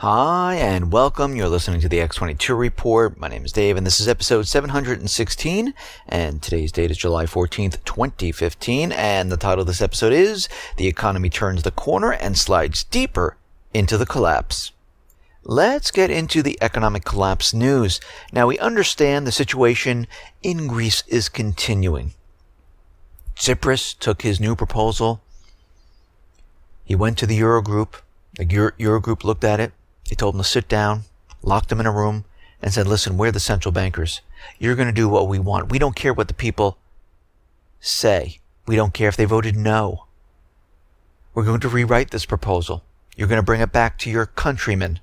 Hi, and welcome. You're listening to the X22 Report. My name is Dave, and this is episode 716, and today's date is July 14th, 2015, and the title of this episode is The Economy Turns the Corner and Slides Deeper into the Collapse. Let's get into the economic collapse news. Now, we understand the situation in Greece is continuing. Tsipras took his new proposal. He went to the Eurogroup. The Eurogroup looked at it. They told him to sit down, locked him in a room, and said, listen, we're the central bankers. You're going to do what we want. We don't care what the people say. We don't care if they voted no. We're going to rewrite this proposal. You're going to bring it back to your countrymen.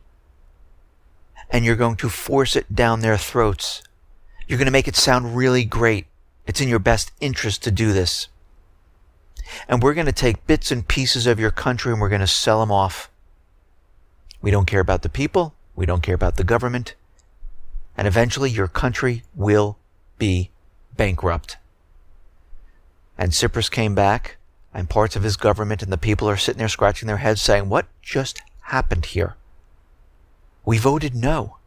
And you're going to force it down their throats. You're going to make it sound really great. It's in your best interest to do this. And we're going to take bits and pieces of your country and we're going to sell them off. We don't care about the people. We don't care about the government. And eventually your country will be bankrupt. And Tsipras came back, and parts of his government and the people are sitting there scratching their heads saying, what just happened here? We voted no.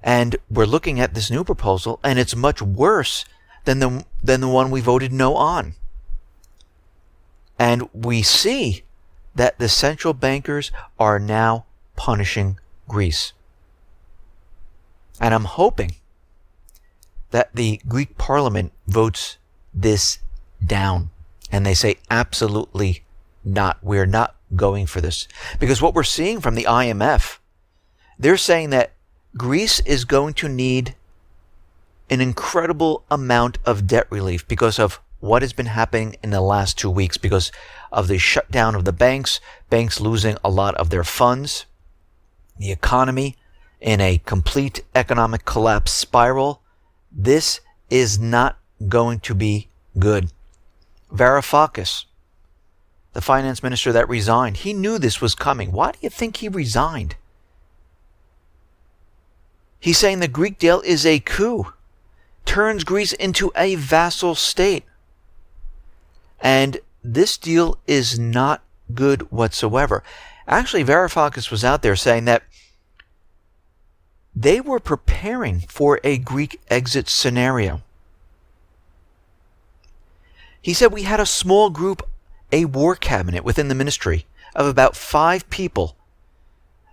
And we're looking at this new proposal, and it's much worse than the one we voted no on. And we see that the central bankers are now punishing Greece. And I'm hoping that the Greek parliament votes this down. And they say, absolutely not. We're not going for this. Because what we're seeing from the IMF, they're saying that Greece is going to need an incredible amount of debt relief because of what has been happening in the last 2 weeks, because of the shutdown of the banks losing a lot of their funds, the economy in a complete economic collapse spiral. This is not going to be good. Varoufakis, the finance minister that resigned, he knew this was coming. Why do you think he resigned? He's saying the Greek deal is a coup, turns Greece into a vassal state. And this deal is not good whatsoever. Actually, Varoufakis was out there saying that they were preparing for a Greek exit scenario. He said, we had a small group, a war cabinet within the ministry of about 5 people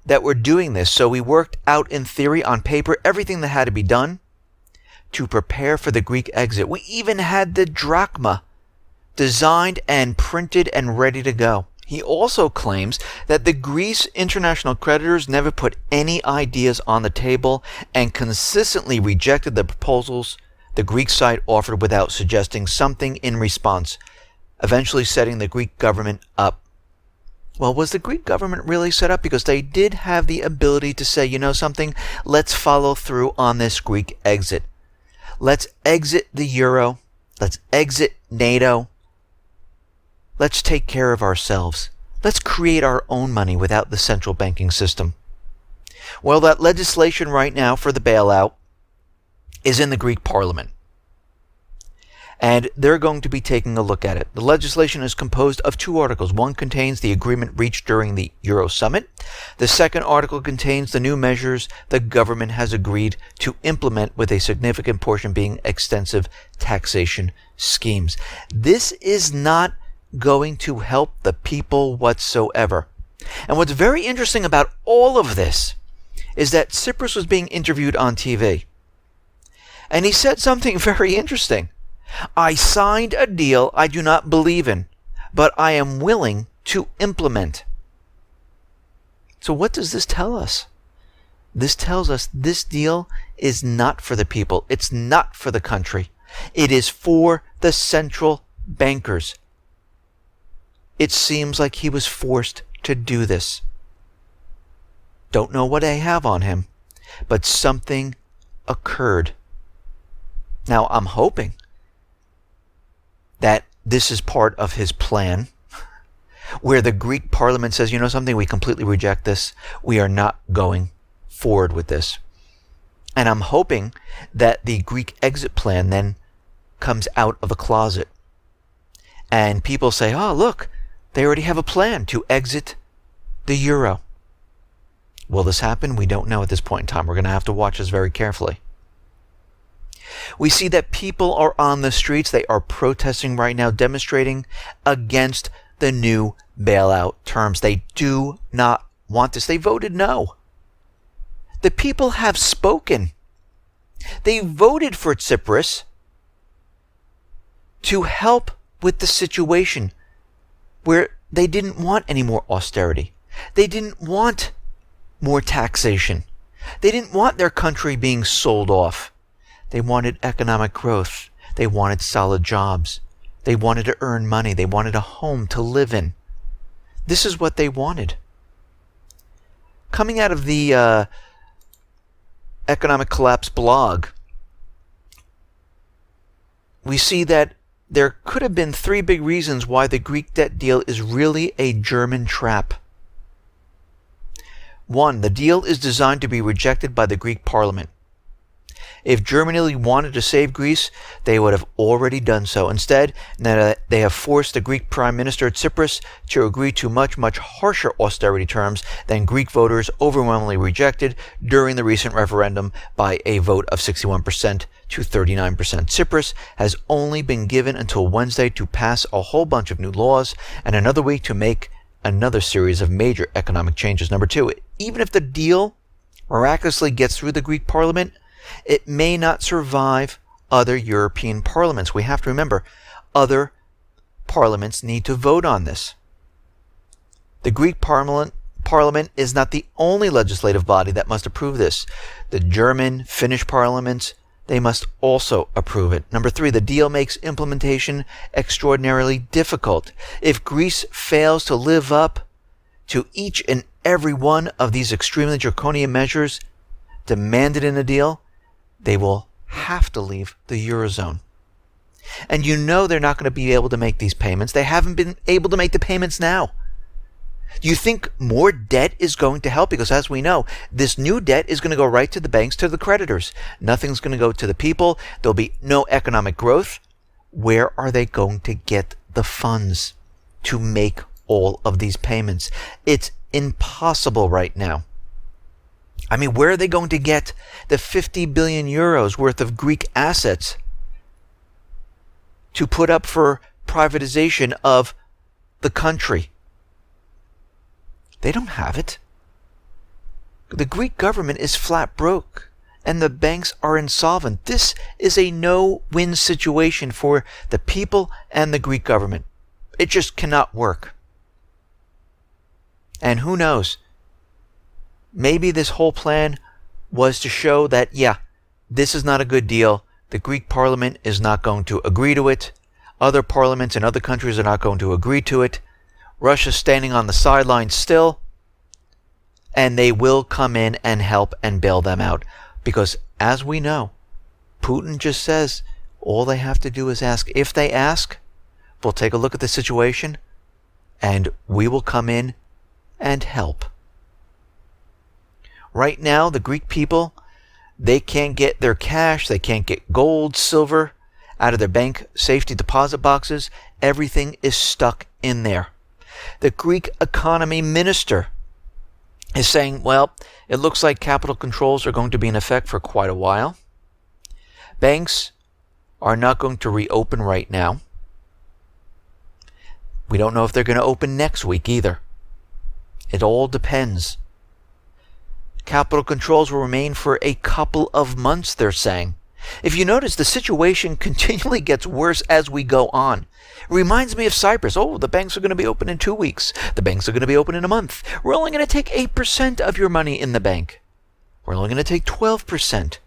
that were doing this. So we worked out in theory, on paper, everything that had to be done to prepare for the Greek exit. We even had the drachma designed and printed and ready to go. He also claims that the Greece international creditors never put any ideas on the table and consistently rejected the proposals the Greek side offered without suggesting something in response, eventually setting the Greek government up. Well, was the Greek government really set up? Because they did have the ability to say, you know something, let's follow through on this Greek exit. Let's exit the euro. Let's exit NATO. Let's take care of ourselves. Let's create our own money without the central banking system. Well, that legislation right now for the bailout is in the Greek parliament. And they're going to be taking a look at it. The legislation is composed of 2 articles. One contains the agreement reached during the Euro Summit. The second article contains the new measures the government has agreed to implement, with a significant portion being extensive taxation schemes. This is not going to help the people whatsoever. And what's very interesting about all of this is that Tsipras was being interviewed on TV. And he said something very interesting. I signed a deal I do not believe in, but I am willing to implement. So what does this tell us? This tells us this deal is not for the people. It's not for the country. It is for the central bankers. It seems like he was forced to do this. Don't know what they have on him, but something occurred. Now, I'm hoping that this is part of his plan, where the Greek parliament says, you know something, we completely reject this. We are not going forward with this. And I'm hoping that the Greek exit plan then comes out of the closet. And people say, oh, look, they already have a plan to exit the euro. Will this happen? We don't know at this point in time. We're going to have to watch this very carefully. We see that people are on the streets. They are protesting right now, demonstrating against the new bailout terms. They do not want this. They voted no. The people have spoken. They voted for Tsipras to help with the situation where they didn't want any more austerity. They didn't want more taxation. They didn't want their country being sold off. They wanted economic growth. They wanted solid jobs. They wanted to earn money. They wanted a home to live in. This is what they wanted. Coming out of the Economic Collapse blog, we see that there could have been 3 big reasons why the Greek debt deal is really a German trap. 1, the deal is designed to be rejected by the Greek parliament. If Germany wanted to save Greece, they would have already done so. Instead, they have forced the Greek Prime Minister Tsipras to agree to much, much harsher austerity terms than Greek voters overwhelmingly rejected during the recent referendum by a vote of 61% to 39%. Tsipras has only been given until Wednesday to pass a whole bunch of new laws and another week to make another series of major economic changes. Number 2, even if the deal miraculously gets through the Greek parliament, it may not survive other European parliaments. We have to remember, other parliaments need to vote on this. The Greek parliament is not the only legislative body that must approve this. The German, Finnish parliaments, they must also approve it. Number 3, the deal makes implementation extraordinarily difficult. If Greece fails to live up to each and every one of these extremely draconian measures demanded in the deal, they will have to leave the Eurozone. And you know they're not going to be able to make these payments. They haven't been able to make the payments now. Do you think more debt is going to help? Because as we know, this new debt is going to go right to the banks, to the creditors. Nothing's going to go to the people. There'll be no economic growth. Where are they going to get the funds to make all of these payments? It's impossible right now. I mean, where are they going to get the 50 billion euros worth of Greek assets to put up for privatization of the country? They don't have it. The Greek government is flat broke, and the banks are insolvent. This is a no-win situation for the people and the Greek government. It just cannot work. And who knows? Maybe this whole plan was to show that, yeah, this is not a good deal. The Greek parliament is not going to agree to it. Other parliaments in other countries are not going to agree to it. Russia's standing on the sidelines still. And they will come in and help and bail them out. Because, as we know, Putin just says all they have to do is ask. If they ask, we'll take a look at the situation and we will come in and help. Right now, the Greek people, they can't get their cash, they can't get gold, silver out of their bank safety deposit boxes. Everything is stuck in there. The Greek economy minister is saying, well, it looks like capital controls are going to be in effect for quite a while. Banks are not going to reopen right now. We don't know if they're going to open next week either. It all depends. Capital controls will remain for a couple of months, they're saying. If you notice, the situation continually gets worse as we go on. It reminds me of Cyprus. Oh, the banks are going to be open in 2 weeks. The banks are going to be open in a month. We're only going to take 8% of your money in the bank. We're only going to take 12%.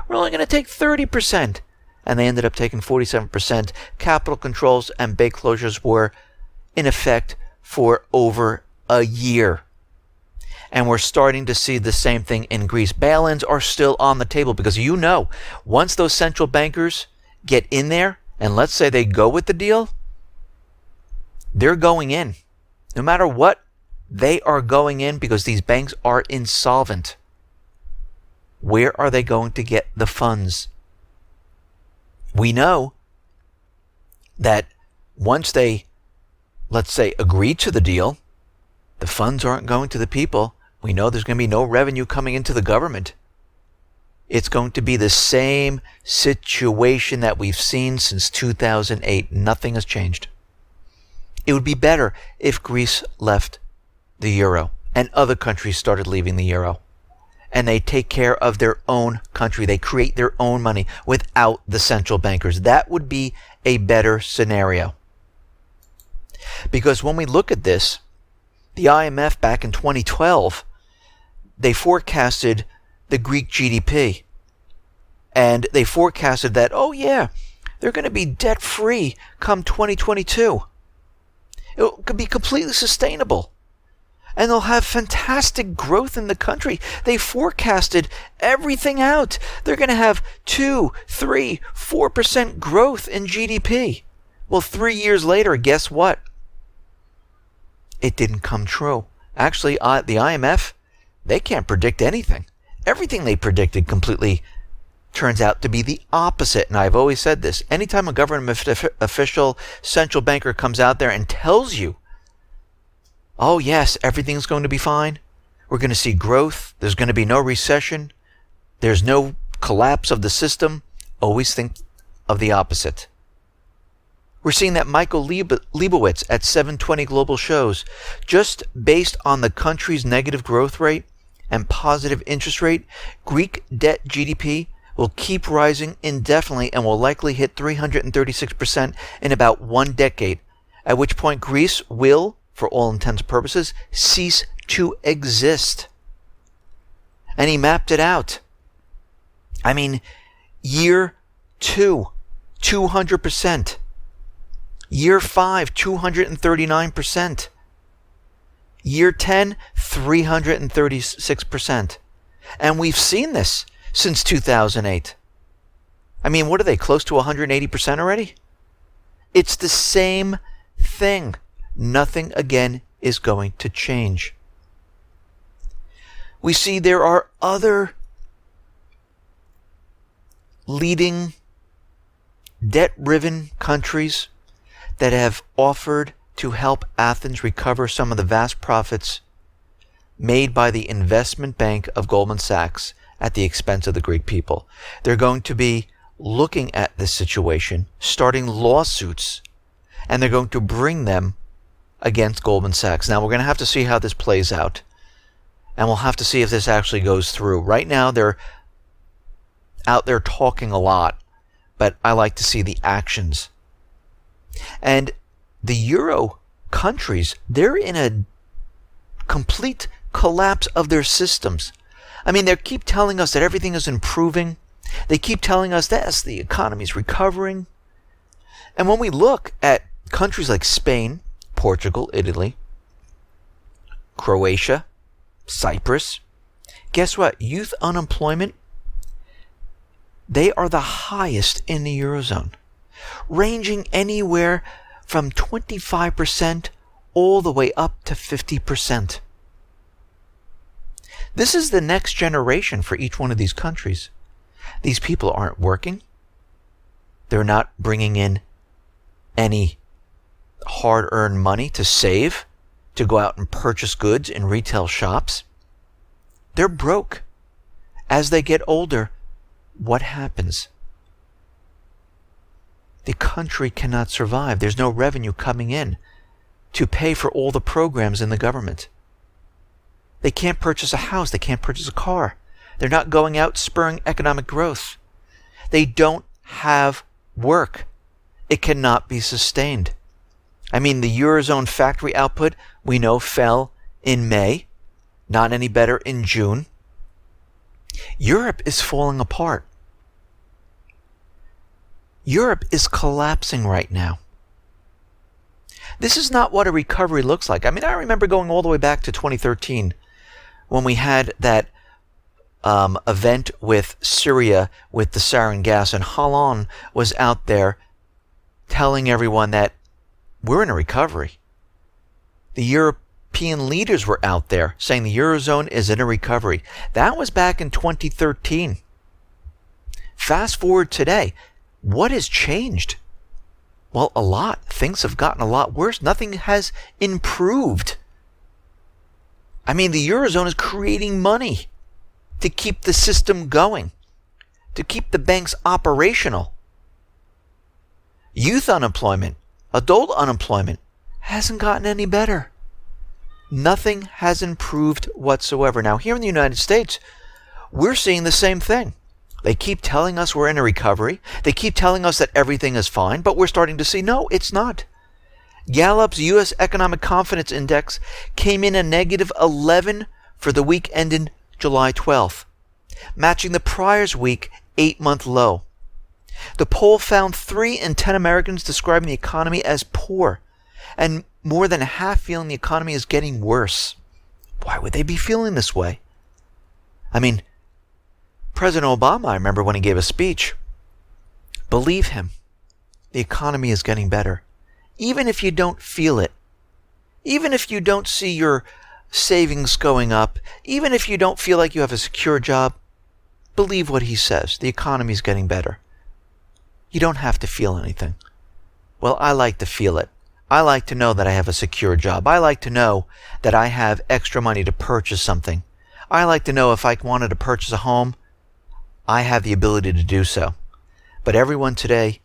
We're only going to take 30%. And they ended up taking 47%. Capital controls and bank closures were in effect for over a year. And we're starting to see the same thing in Greece. Bail-ins are still on the table because you know, once those central bankers get in there, and let's say they go with the deal, they're going in. No matter what, they are going in because these banks are insolvent. Where are they going to get the funds? We know that once they, let's say, agree to the deal, the funds aren't going to the people. we know there's going to be no revenue coming into the government. It's going to be the same situation that we've seen since 2008. Nothing has changed. It would be better if Greece left the euro and other countries started leaving the euro. And they take care of their own country. They create their own money without the central bankers. That would be a better scenario. Because when we look at this, the IMF back in 2012, they forecasted the Greek GDP. And they forecasted that, oh yeah, they're going to be debt-free come 2022. It could be completely sustainable. And they'll have fantastic growth in the country. They forecasted everything out. They're going to have 2, 3, 4% growth in GDP. Well, 3 years later, guess what? It didn't come true. Actually, the IMF, they can't predict anything. Everything they predicted completely turns out to be the opposite. And I've always said this. Anytime a government official, central banker comes out there and tells you, oh yes, everything's going to be fine. We're going to see growth. There's going to be no recession. There's no collapse of the system. Always think of the opposite. We're seeing that Michael Leibowitz at 720 Global shows, just based on the country's negative growth rate and positive interest rate, Greek debt GDP will keep rising indefinitely and will likely hit 336% in about 1 decade, at which point Greece will, for all intents and purposes, cease to exist. And he mapped it out. I mean, year 2, 200%. Year 5, 239%. Year 10, 336%. And we've seen this since 2008. I mean, what are they, close to 180% already? It's the same thing. Nothing, again, is going to change. We see there are other leading debt-riven countries that have offered to help Athens recover some of the vast profits made by the investment bank of Goldman Sachs at the expense of the Greek people. They're going to be looking at this situation, starting lawsuits, and they're going to bring them against Goldman Sachs. Now, we're going to have to see how this plays out, and we'll have to see if this actually goes through. Right now, they're out there talking a lot, but I like to see the actions. And the Euro countries, they're in a complete collapse of their systems. I mean, they keep telling us that everything is improving. They keep telling us that the economy's recovering. And when we look at countries like Spain, Portugal, Italy, Croatia, Cyprus, guess what? Youth unemployment, they are the highest in the Eurozone, ranging anywhere from 25% all the way up to 50%. This is the next generation for each one of these countries. These people aren't working. They're not bringing in any hard-earned money to save, to go out and purchase goods in retail shops. They're broke. As they get older, what happens? The country cannot survive. There's no revenue coming in to pay for all the programs in the government. They can't purchase a house. They can't purchase a car. They're not going out spurring economic growth. They don't have work. It cannot be sustained. I mean, the Eurozone factory output, we know, fell in May. Not any better in June. Europe is falling apart. Europe is collapsing right now. This is not what a recovery looks like. I mean, I remember going all the way back to 2013 when we had that event with Syria with the sarin gas, and Hollande was out there telling everyone that we're in a recovery. The European leaders were out there saying the Eurozone is in a recovery. That was back in 2013. Fast forward today. What has changed? Well, a lot. Things have gotten a lot worse. Nothing has improved. I mean, the Eurozone is creating money to keep the system going, to keep the banks operational. Youth unemployment, adult unemployment hasn't gotten any better. Nothing has improved whatsoever. Now, here in the United States, we're seeing the same thing. They keep telling us we're in a recovery. They keep telling us that everything is fine, but we're starting to see, no, it's not. Gallup's U.S. Economic Confidence Index came in a negative 11 for the week ending July 12th, matching the prior week 8-month low. The poll found 3 in 10 Americans describing the economy as poor, and more than half feeling the economy is getting worse. Why would they be feeling this way? I mean, President Obama, I remember when he gave a speech, believe him, the economy is getting better. Even if you don't feel it, even if you don't see your savings going up, even if you don't feel like you have a secure job, believe what he says. The economy is getting better. You don't have to feel anything. Well, I like to feel it. I like to know that I have a secure job. I like to know that I have extra money to purchase something. I like to know if I wanted to purchase a home, I have the ability to do so. But everyone today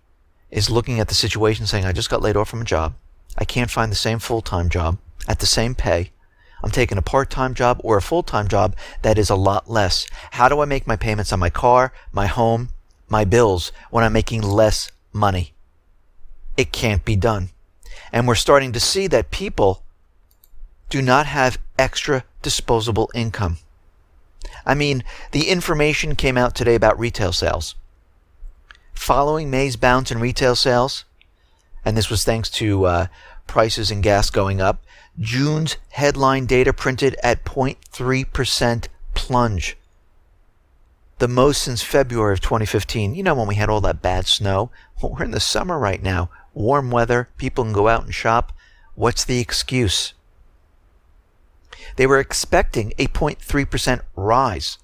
is looking at the situation saying, I just got laid off from a job. I can't find the same full-time job at the same pay. I'm taking a part-time job or a full-time job that is a lot less. How do I make my payments on my car, my home, my bills when I'm making less money? It can't be done. And we're starting to see that people do not have extra disposable income. I mean, the information came out today about retail sales. Following May's bounce in retail sales, and this was thanks to prices in gas going up, June's headline data printed at 0.3% plunge. The most since February of 2015. You know, when we had all that bad snow. Well, we're in the summer right now. Warm weather, people can go out and shop. What's the excuse? They were expecting a 0.3% rise.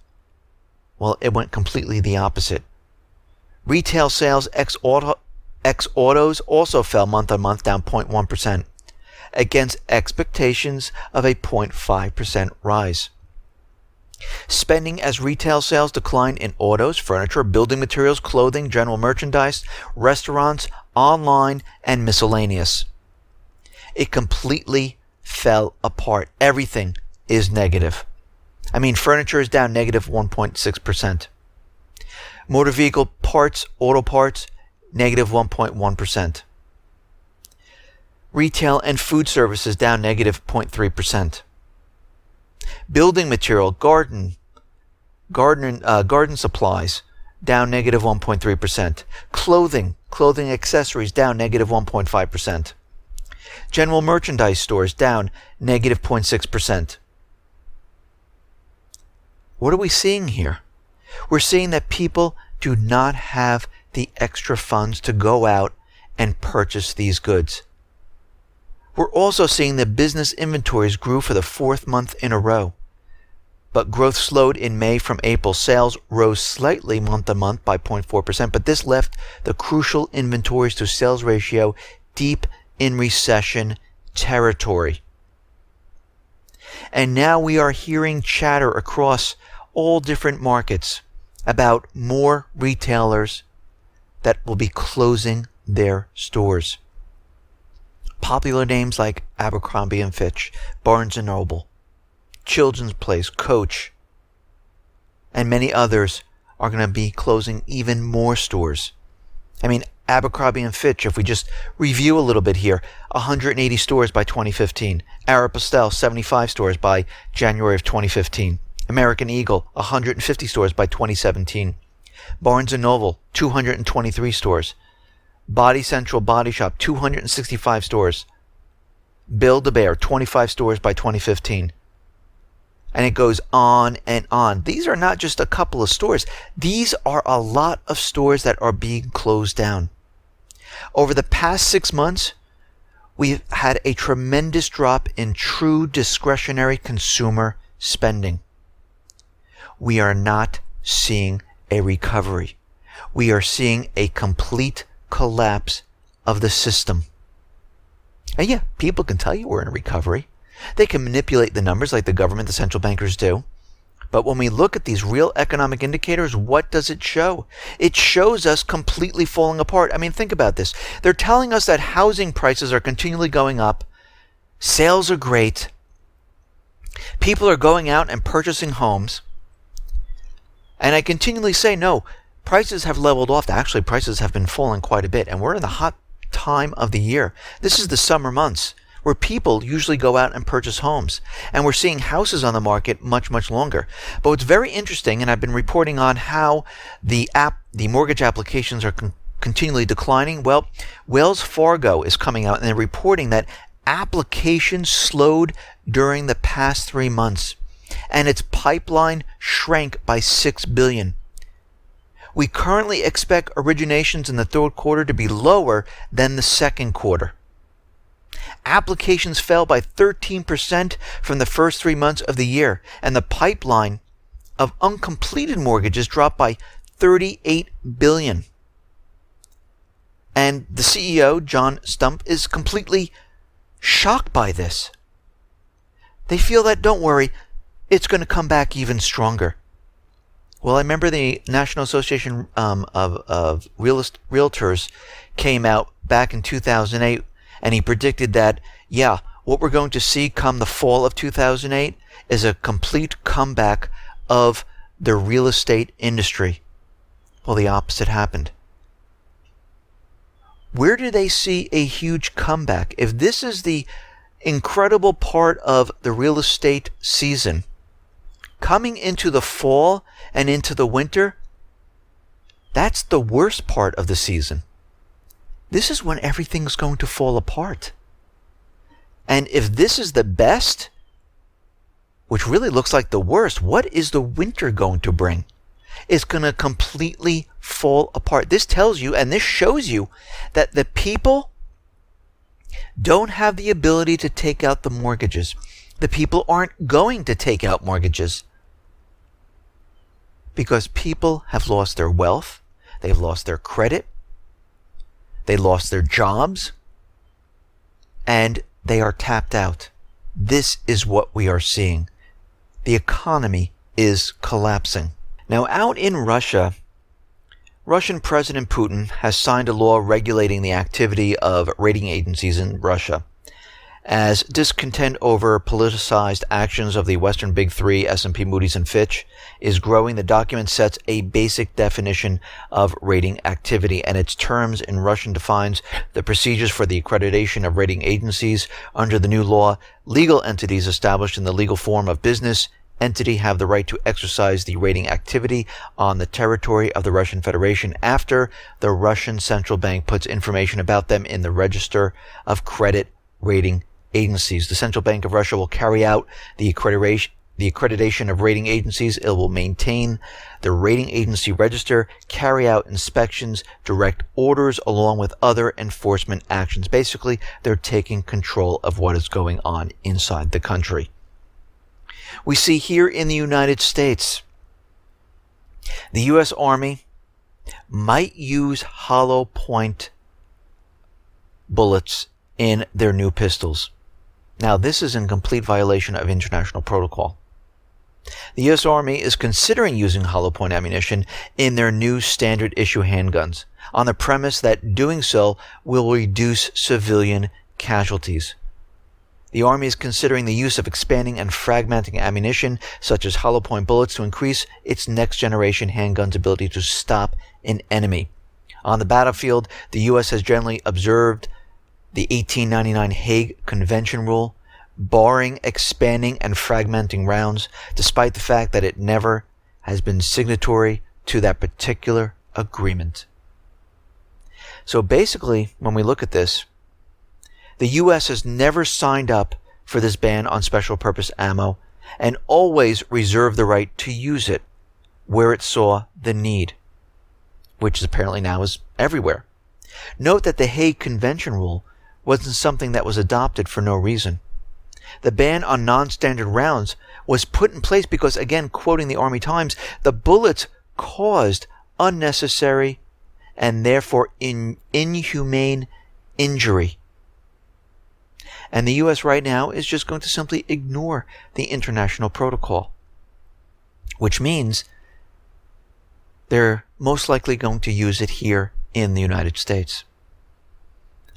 Well, it went completely the opposite. Retail sales ex-autos also fell month on month, down 0.1%, against expectations of a 0.5% rise. Spending as retail sales declined in autos, furniture, building materials, clothing, general merchandise, restaurants, online, and miscellaneous. It completely fell apart. Everything is negative. I mean, furniture is down negative 1.6%. Motor vehicle parts, auto parts, negative 1.1%. Retail and food services down negative 0.3%. Building material, garden supplies, down negative 1.3%. Clothing accessories, down negative 1.5%. General merchandise stores, down negative 0.6%. What are we seeing here? We're seeing that people do not have the extra funds to go out and purchase these goods. We're also seeing that business inventories grew for the 4th month in a row. But growth slowed in May from April. Sales rose slightly month on month by 0.4%, but this left the crucial inventories to sales ratio deep in recession territory. And now we are hearing chatter across all different markets about more retailers that will be closing their stores. Popular names like Abercrombie & Fitch, Barnes & Noble, Children's Place, Coach, and many others are going to be closing even more stores. I mean, Abercrombie & Fitch, if we just review a little bit here, 180 stores by 2015. Aéropostale, 75 stores by January of 2015. American Eagle, 150 stores by 2017. Barnes & Noble, 223 stores. Body Central Body Shop, 265 stores. Build-A-Bear, 25 stores by 2015. And it goes on and on. These are not just a couple of stores. These are a lot of stores that are being closed down. Over the past 6 months, we've had a tremendous drop in true discretionary consumer spending. We are not seeing a recovery. We are seeing a complete collapse of the system. And yeah, people can tell you we're in a recovery. They can manipulate the numbers like the government, the central bankers do. But when we look at these real economic indicators, what does it show? It shows us completely falling apart. I mean, think about this. They're telling us that housing prices are continually going up. Sales are great. People are going out and purchasing homes. And I continually say, no, prices have leveled off. Actually, prices have been falling quite a bit. And we're in the hot time of the year. This is the summer months, where people usually go out and purchase homes. And we're seeing houses on the market much, much longer. But what's very interesting, and I've been reporting on how the mortgage applications are continually declining. Well, Wells Fargo is coming out and they're reporting that applications slowed during the past 3 months. And its pipeline shrank by 6 billion. We currently expect originations in the third quarter to be lower than the second quarter. Applications fell by 13% from the first 3 months of the year, and the pipeline of uncompleted mortgages dropped by 38 billion. And the CEO, John Stump, is completely shocked by this. They feel that, don't worry, it's going to come back even stronger. Well, I remember the National Association of Realtors came out back in 2008, and he predicted that, yeah, what we're going to see come the fall of 2008 is a complete comeback of the real estate industry. Well, the opposite happened. Where do they see a huge comeback? If this is the incredible part of the real estate season, coming into the fall and into the winter, that's the worst part of the season. This is when everything's going to fall apart. And if this is the best, which really looks like the worst, what is the winter going to bring? It's going to completely fall apart. This tells you, and this shows you, that the people don't have the ability to take out the mortgages. The people aren't going to take out mortgages because people have lost their wealth, they've lost their credit, they lost their jobs, and they are tapped out. This is what we are seeing. The economy is collapsing. Now, out in Russia, Russian President Putin has signed a law regulating the activity of rating agencies in Russia. As discontent over politicized actions of the Western Big Three, S&P, Moody's, and Fitch, is growing, the document sets a basic definition of rating activity, and its terms in Russian defines the procedures for the accreditation of rating agencies. Under the new law, legal entities established in the legal form of business entity have the right to exercise the rating activity on the territory of the Russian Federation after the Russian Central Bank puts information about them in the Register of Credit Rating Agencies. The Central Bank of Russia will carry out the accreditation of rating agencies. It will maintain the rating agency register, carry out inspections, direct orders, along with other enforcement actions. Basically, they're taking control of what is going on inside the country. We see here in the United States, the U.S. Army might use hollow point bullets in their new pistols. Now, this is in complete violation of international protocol. The U.S. Army is considering using hollow point ammunition in their new standard issue handguns, on the premise that doing so will reduce civilian casualties. The Army is considering the use of expanding and fragmenting ammunition, such as hollow point bullets, to increase its next generation handgun's ability to stop an enemy. On the battlefield, the U.S. has generally observed the 1899 Hague Convention rule, barring expanding and fragmenting rounds, despite the fact that it never has been signatory to that particular agreement. So basically, when we look at this, the U.S. has never signed up for this ban on special purpose ammo and always reserved the right to use it where it saw the need, which apparently now is everywhere. Note that the Hague Convention rule wasn't something that was adopted for no reason. The ban on non-standard rounds was put in place because, again, quoting the Army Times, the bullets caused unnecessary and therefore inhumane injury. And the U.S. right now is just going to simply ignore the international protocol, which means they're most likely going to use it here in the United States.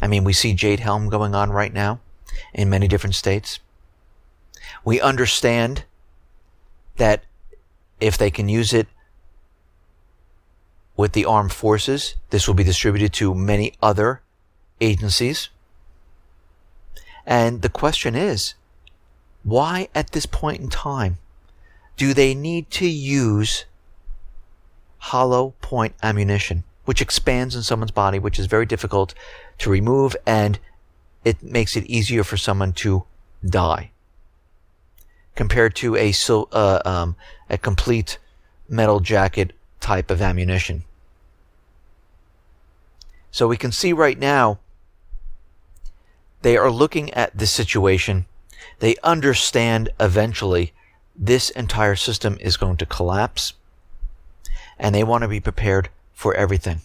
I mean, we see Jade Helm going on right now in many different states. We understand that if they can use it with the armed forces, this will be distributed to many other agencies. And the question is, why at this point in time do they need to use hollow point ammunition, which expands in someone's body, which is very difficult to remove, and it makes it easier for someone to die, compared to a complete metal jacket type of ammunition. So we can see right now they are looking at this situation. They understand eventually this entire system is going to collapse, and they want to be prepared for everything.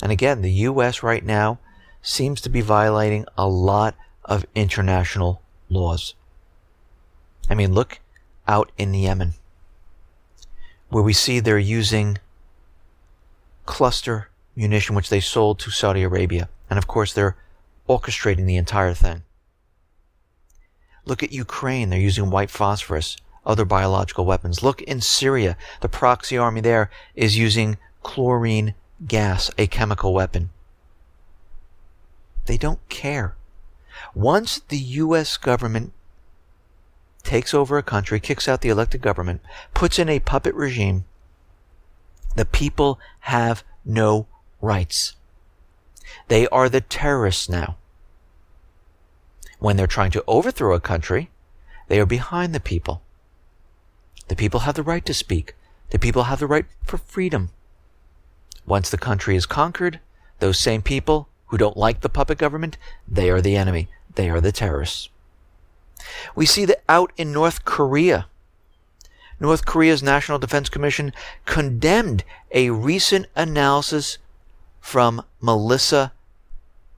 And again, the U.S. right now seems to be violating a lot of international laws. I mean, look out in Yemen, where we see they're using cluster munition, which they sold to Saudi Arabia. And of course, they're orchestrating the entire thing. Look at Ukraine. They're using white phosphorus, other biological weapons. Look in Syria. The proxy army there is using chlorine gas, a chemical weapon. They don't care. Once the U.S. government takes over a country, kicks out the elected government, puts in a puppet regime, the people have no rights. They are the terrorists now. When they're trying to overthrow a country, they are behind the people. The people have the right to speak. The people have the right for freedom. Once the country is conquered, those same people who don't like the puppet government, they are the enemy. They are the terrorists. We see that out in North Korea. North Korea's National Defense Commission condemned a recent analysis from Melissa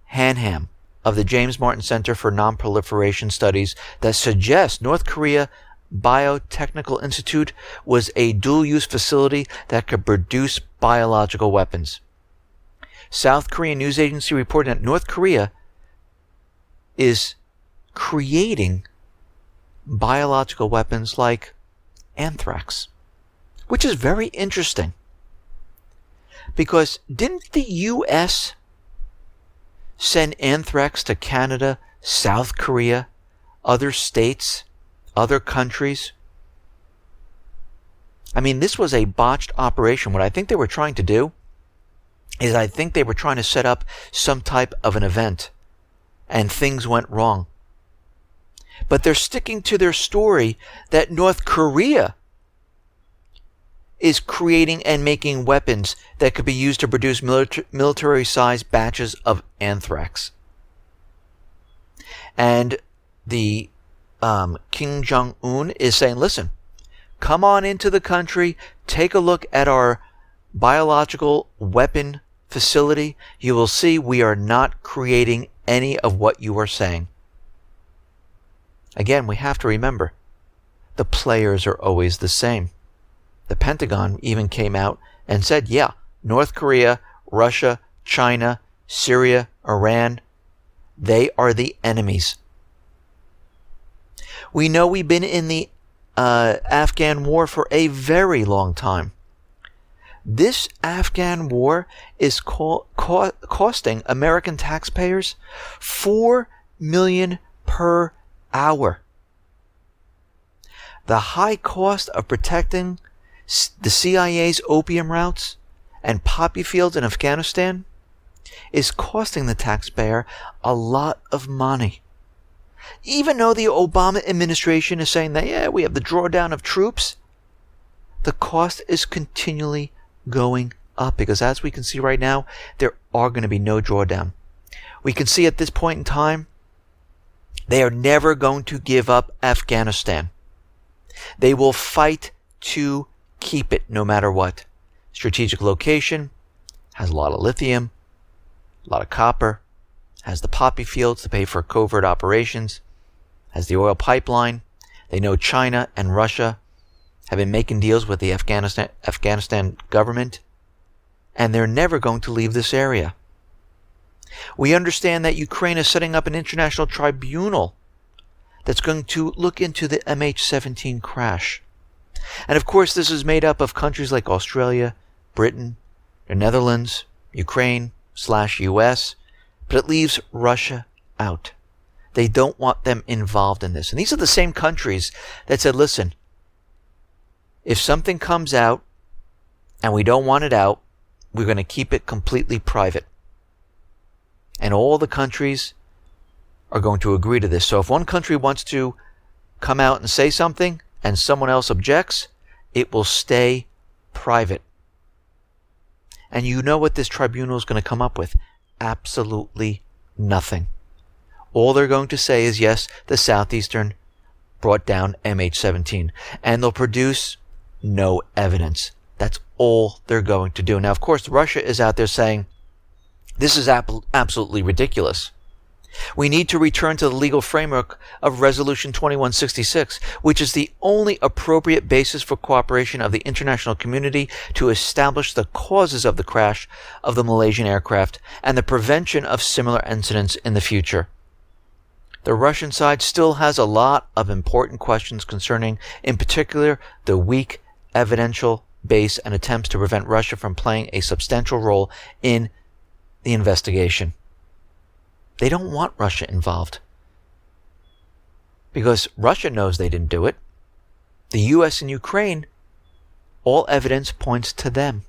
Hanham of the James Martin Center for Non-Proliferation Studies that suggests North Korea Biotechnical Institute was a dual-use facility that could produce biological weapons. South Korean news agency reported that North Korea is creating biological weapons like Anthrax, which is very interesting. Because didn't the U.S. send Anthrax to Canada, South Korea, other states, other countries? I mean, this was a botched operation. What I think they were trying to do is I think they were trying to set up some type of an event, and things went wrong. But they're sticking to their story that North Korea is creating and making weapons that could be used to produce military-sized batches of anthrax. And the Kim Jong-un is saying, listen, come on into the country, take a look at our biological weapon facility. You will see we are not creating any of what you are saying. Again, we have to remember, the players are always the same. The Pentagon even came out and said, yeah, North Korea, Russia, China, Syria, Iran, they are the enemies. We know we've been in the Afghan war for a very long time. This Afghan war is costing American taxpayers $4 million per hour. The high cost of protecting the CIA's opium routes and poppy fields in Afghanistan is costing the taxpayer a lot of money. Even though the Obama administration is saying that, yeah, we have the drawdown of troops, the cost is continually going up because, as we can see right now, there are going to be no drawdown. We can see at this point in time, they are never going to give up Afghanistan. They will fight to keep it no matter what. Strategic location, has a lot of lithium, a lot of copper, has the poppy fields to pay for covert operations, has the oil pipeline. They know China and Russia have been making deals with the Afghanistan government, and they're never going to leave this area. We understand that Ukraine is setting up an international tribunal that's going to look into the MH17 crash. And of course, this is made up of countries like Australia, Britain, the Netherlands, Ukraine/US, but it leaves Russia out. They don't want them involved in this. And these are the same countries that said, listen, if something comes out and we don't want it out, we're going to keep it completely private. And all the countries are going to agree to this. So if one country wants to come out and say something and someone else objects, it will stay private. And you know what this tribunal is going to come up with? Absolutely nothing. All they're going to say is, yes, the Southeastern brought down MH17. And they'll produce no evidence. That's all they're going to do. Now, of course, Russia is out there saying, this is absolutely ridiculous. We need to return to the legal framework of Resolution 2166, which is the only appropriate basis for cooperation of the international community to establish the causes of the crash of the Malaysian aircraft and the prevention of similar incidents in the future. The Russian side still has a lot of important questions concerning, in particular, the weak evidential base and attempts to prevent Russia from playing a substantial role in the investigation. They don't want Russia involved because Russia knows they didn't do it. The U.S. and Ukraine, all evidence points to them.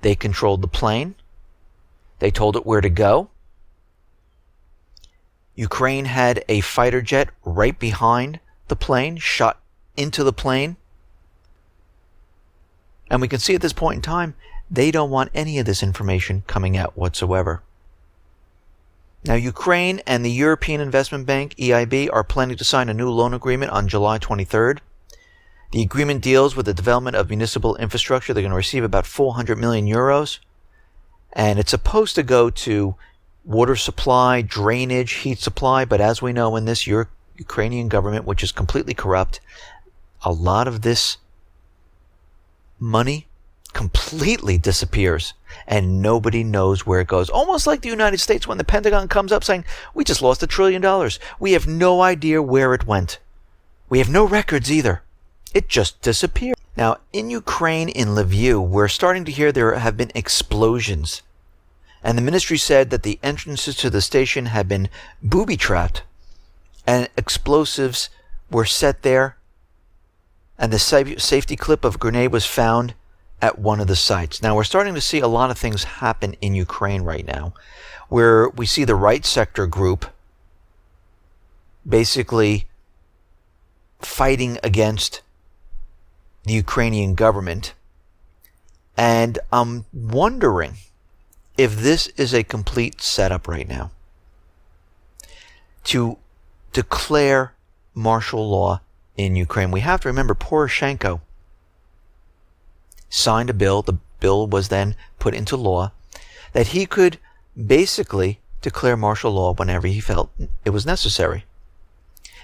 They controlled the plane. They told it where to go. Ukraine had a fighter jet right behind the plane, shot into the plane. And we can see at this point in time, they don't want any of this information coming out whatsoever. Now, Ukraine and the European Investment Bank, EIB, are planning to sign a new loan agreement on July 23rd. The agreement deals with the development of municipal infrastructure. They're going to receive about 400 million euros. And it's supposed to go to water supply, drainage, heat supply. But as we know, in this Ukrainian government, which is completely corrupt, a lot of this money completely disappears and nobody knows where it goes. Almost like the United States when the Pentagon comes up saying, we just lost $1 trillion. We have no idea where it went. We have no records either. It just disappeared. Now, in Ukraine, in Lviv, we're starting to hear there have been explosions. And the ministry said that the entrances to the station had been booby-trapped and explosives were set there. And the safety clip of a grenade was found at one of the sites. Now, we're starting to see a lot of things happen in Ukraine right now, where we see the right sector group basically fighting against the Ukrainian government. And I'm wondering if this is a complete setup right now to declare martial law in Ukraine. We have to remember Poroshenko signed a bill. The bill was then put into law that he could basically declare martial law whenever he felt it was necessary.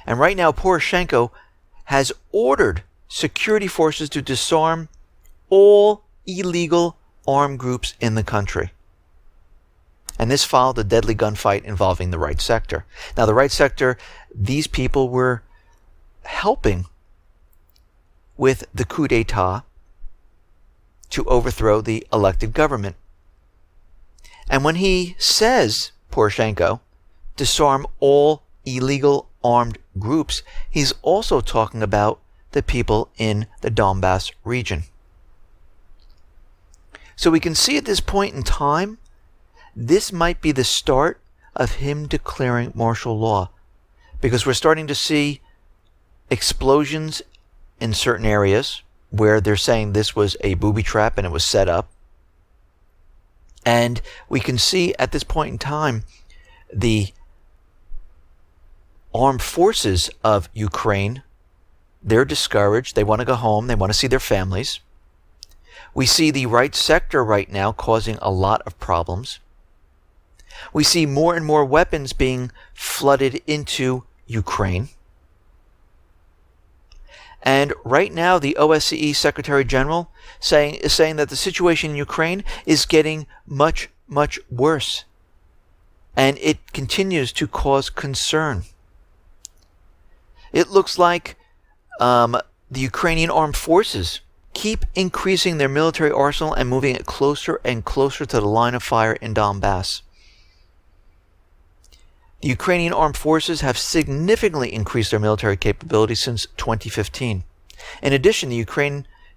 And right now, Poroshenko has ordered security forces to disarm all illegal armed groups in the country. And this followed a deadly gunfight involving the right sector. Now, the right sector, these people were helping with the coup d'etat to overthrow the elected government. And when he says, Poroshenko, disarm all illegal armed groups, he's also talking about the people in the Donbass region. So we can see at this point in time, this might be the start of him declaring martial law, because we're starting to see explosions in certain areas where they're saying this was a booby trap and it was set up. And we can see at this point in time the armed forces of Ukraine, they're discouraged. They want to go home. They want to see their families. We see the right sector right now causing a lot of problems. We see more and more weapons being flooded into Ukraine. And right now, the OSCE Secretary General is saying that the situation in Ukraine is getting much, much worse. And it continues to cause concern. It looks like the Ukrainian armed forces keep increasing their military arsenal and moving it closer and closer to the line of fire in Donbass. The Ukrainian armed forces have significantly increased their military capability since 2015. In addition, the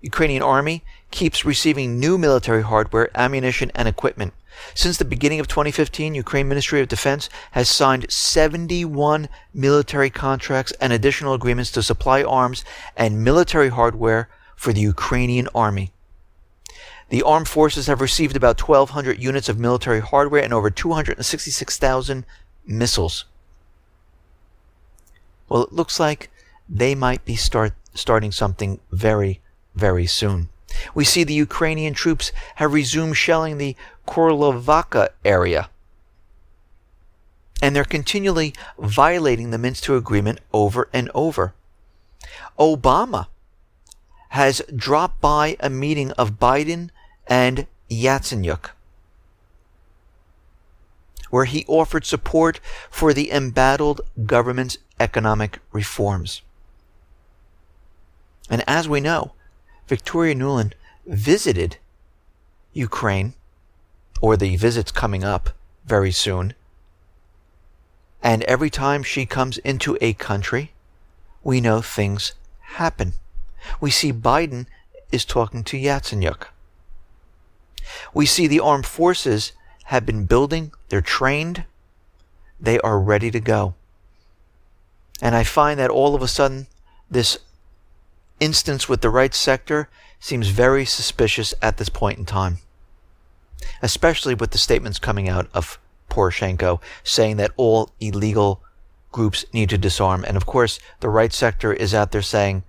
Ukrainian army keeps receiving new military hardware, ammunition, and equipment. Since the beginning of 2015, Ukraine Ministry of Defense has signed 71 military contracts and additional agreements to supply arms and military hardware for the Ukrainian army. The armed forces have received about 1,200 units of military hardware and over 266,000 missiles. Well, it looks like they might be starting something very, very soon. We see the Ukrainian troops have resumed shelling the Varoufakis area, and they're continually violating the Minsk II agreement over and over. Obama has dropped by a meeting of Biden and Yatsenyuk, where he offered support for the embattled government's economic reforms. And as we know, Victoria Nuland visited Ukraine, or the visit's coming up very soon. And every time she comes into a country, we know things happen. We see Biden is talking to Yatsenyuk. We see the armed forces have been building, they're trained, they are ready to go. And I find that all of a sudden, this instance with the right sector seems very suspicious at this point in time, especially with the statements coming out of Poroshenko saying that all illegal groups need to disarm. And of course, the right sector is out there saying,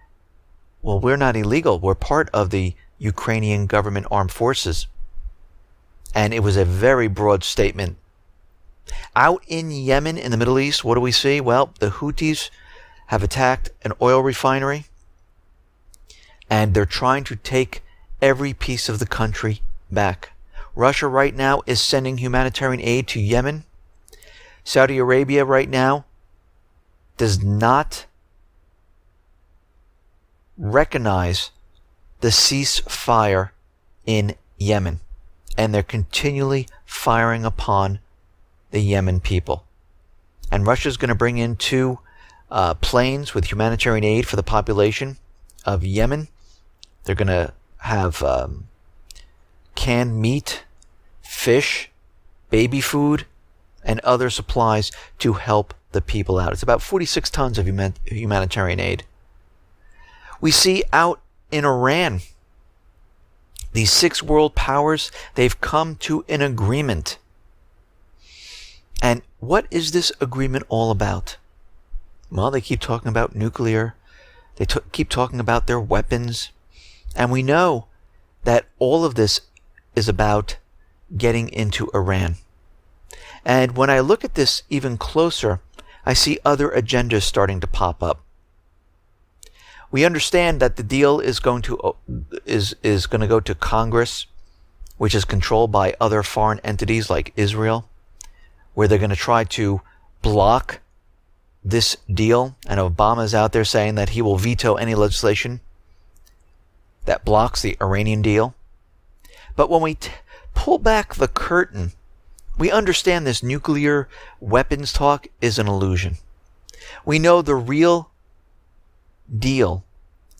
well, we're not illegal. We're part of the Ukrainian government armed forces. And it was a very broad statement. Out in Yemen, in the Middle East, what do we see? Well, the Houthis have attacked an oil refinery, and they're trying to take every piece of the country back. Russia right now is sending humanitarian aid to Yemen. Saudi Arabia right now does not recognize the ceasefire in Yemen, and they're continually firing upon the Yemen people. And Russia's going to bring in 2 planes with humanitarian aid for the population of Yemen. They're going to have canned meat, fish, baby food, and other supplies to help the people out. It's about 46 tons of humanitarian aid. We see out in Iran, these 6 world powers, they've come to an agreement. And what is this agreement all about? Well, they keep talking about nuclear. They keep talking about their weapons. And we know that all of this is about getting into Iran. And when I look at this even closer, I see other agendas starting to pop up. We understand that the deal is going to go to Congress, which is controlled by other foreign entities like Israel, where they're going to try to block this deal. And Obama's out there saying that he will veto any legislation that blocks the Iranian deal. But when we pull back the curtain, we understand this nuclear weapons talk is an illusion. We know the real deal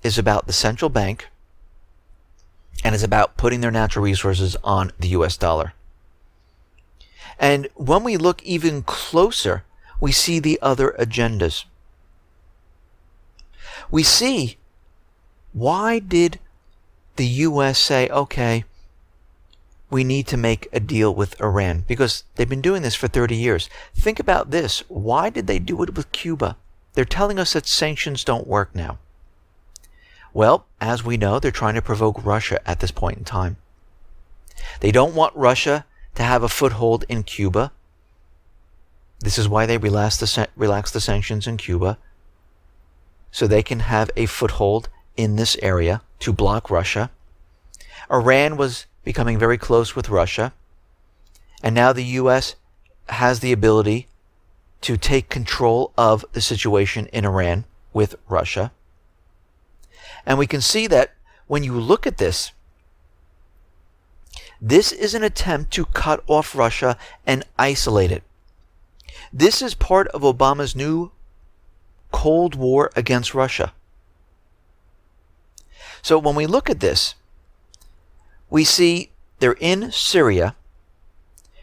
is about the central bank and is about putting their natural resources on the US dollar. And when we look even closer, we see the other agendas. We see, why did the US say, okay, we need to make a deal with Iran? Because they've been doing this for 30 years. Think about this. Why did they do it with Cuba? They're telling us that sanctions don't work now. Well, as we know, they're trying to provoke Russia at this point in time. They don't want Russia to have a foothold in Cuba. This is why they relaxed the sanctions in Cuba, so they can have a foothold in this area to block Russia. Iran was becoming very close with Russia, and now the U.S. has the ability to take control of the situation in Iran with Russia. And we can see that when you look at this, this is an attempt to cut off Russia and isolate it. This is part of Obama's new Cold War against Russia. So when we look at this, we see they're in Syria.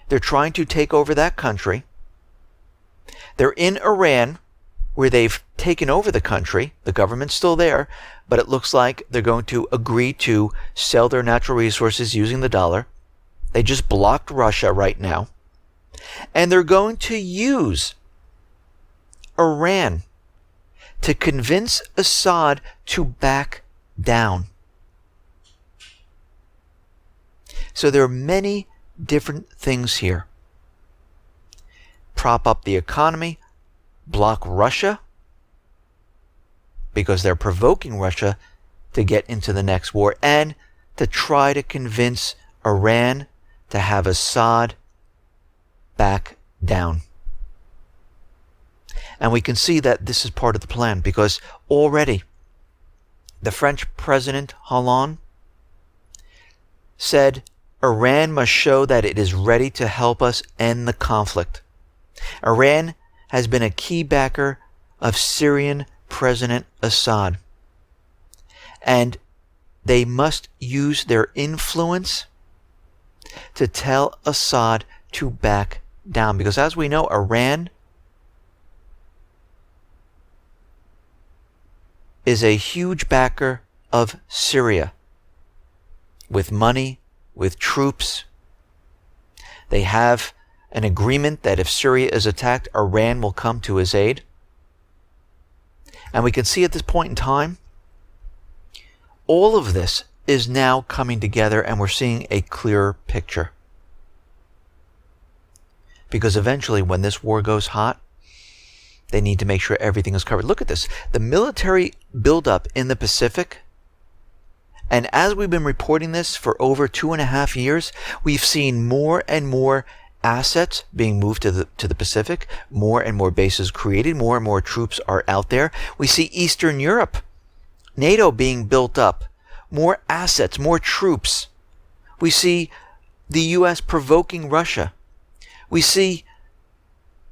They're trying to take over that country. They're in Iran, where they've taken over the country. The government's still there, but it looks like they're going to agree to sell their natural resources using the dollar. They just blocked Russia right now. And they're going to use Iran to convince Assad to back down. So there are many different things here. Prop up the economy, block Russia, because they're provoking Russia to get into the next war, and to try to convince Iran to have Assad back down. And we can see that this is part of the plan, because already the French President Hollande said Iran must show that it is ready to help us end the conflict. Iran has been a key backer of Syrian President Assad, and they must use their influence to tell Assad to back down, because as we know, Iran is a huge backer of Syria, with money, with troops. They have an agreement that if Syria is attacked, Iran will come to his aid. And we can see at this point in time, all of this is now coming together, and we're seeing a clearer picture. Because eventually, when this war goes hot, they need to make sure everything is covered. Look at this. The military buildup in the Pacific, and as we've been reporting this for over 2.5 years, we've seen more and more assets being moved to the Pacific, more and more bases created, more and more troops are out there. We see Eastern Europe, NATO being built up, more assets, more troops. We see the U.S. provoking Russia. We see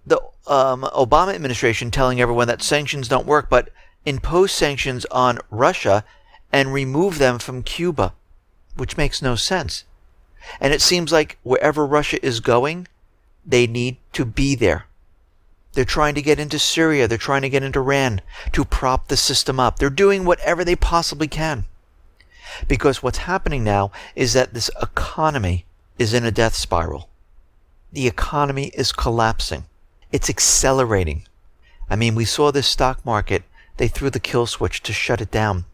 the Obama administration telling everyone that sanctions don't work, but impose sanctions on Russia and remove them from Cuba, which makes no sense. And it seems like wherever Russia is going, they need to be there. They're trying to get into Syria. They're trying to get into Iran to prop the system up. They're doing whatever they possibly can. Because what's happening now is that this economy is in a death spiral. The economy is collapsing. It's accelerating. I mean, we saw this stock market. They threw the kill switch to shut it down.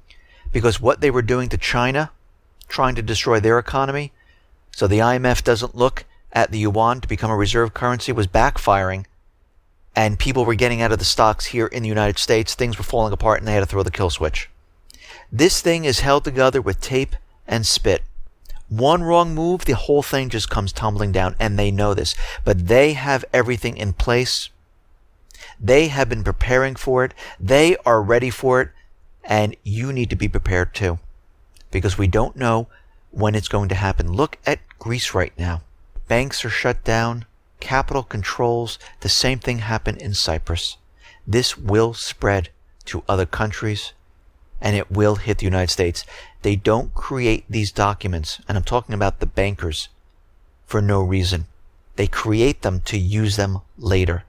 Because what they were doing to China, trying to destroy their economy, so the IMF doesn't look at the yuan to become a reserve currency, was backfiring. And people were getting out of the stocks here in the United States. Things were falling apart and they had to throw the kill switch. This thing is held together with tape and spit. One wrong move, the whole thing just comes tumbling down, and they know this. But they have everything in place. They have been preparing for it. They are ready for it. And you need to be prepared too. Because we don't know when it's going to happen. Look at Greece right now. Banks are shut down. Capital controls. The same thing happened in Cyprus. This will spread to other countries, and it will hit the United States. They don't create these documents, and I'm talking about the bankers, for no reason. They create them to use them later,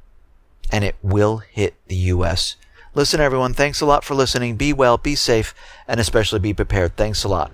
and it will hit the U.S. Listen, everyone, thanks a lot for listening. Be well, be safe, and especially be prepared. Thanks a lot.